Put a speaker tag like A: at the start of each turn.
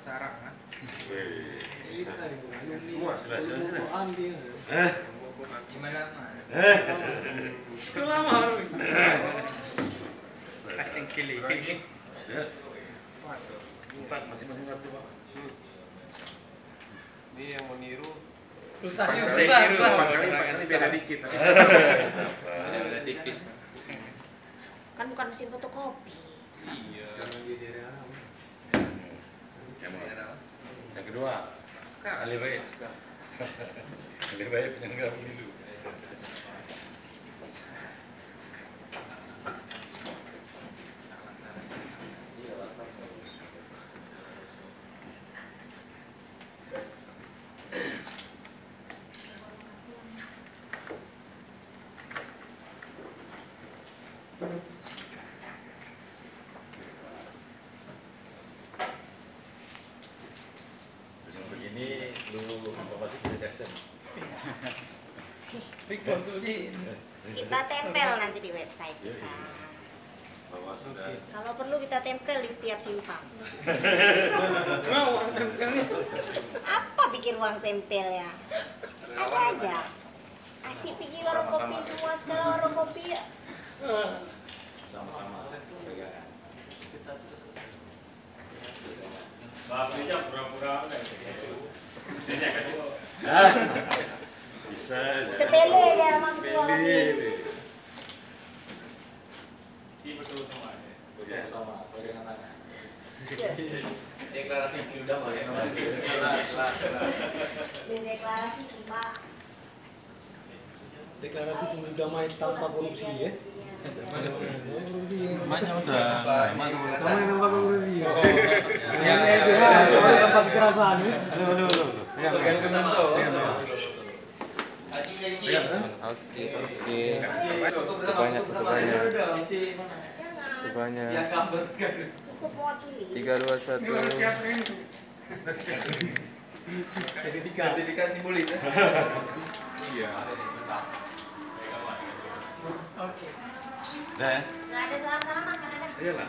A: Sarang kan?
B: Semua selesai.
A: Gimana mah?
C: Sekolah mah.
A: Kasing kili.
B: Empat masing-masing satu, Pak.
D: Ini yang meniru
C: Susah.
A: Ini beda dikit.
D: beda tipis.
E: Kan bukan mesin fotokopi.
D: Iya.
B: Yang kedua, ahli baik. Ahli baik penyelenggara pemilu. Begini lu informasi dari Jackson.
E: Kita tempel nanti di website kita.
B: Bahwa sudah
E: Kalau perlu kita tempel di setiap simpang. Apa bikin uang tempel ya? Ada aja. Asik pergi warung kopi semua segala warung kopi ya.
B: sama-sama pegangan.
D: Bahasanya pura-pura
B: Bisa.
E: Sepele dia mampu orang ini.
D: betul semua.
B: Ya, sama pegangan tangan.
D: Deklarasi udah pakai nomor.
E: Di deklarasi 5.
C: Deklarasi tunggu damai tanpa korupsi ya.
B: Emaknya udah.
C: Damai tanpa korupsi.
B: Ya,
C: Tanpa kekerasan ya.
F: Banyak.
E: Cukup mewakili.
F: 3, 2, 1.
D: Sertifikat simbolis ya.
B: Iya.
E: Nggak ada salam-salaman kan ada?
B: Iyalah.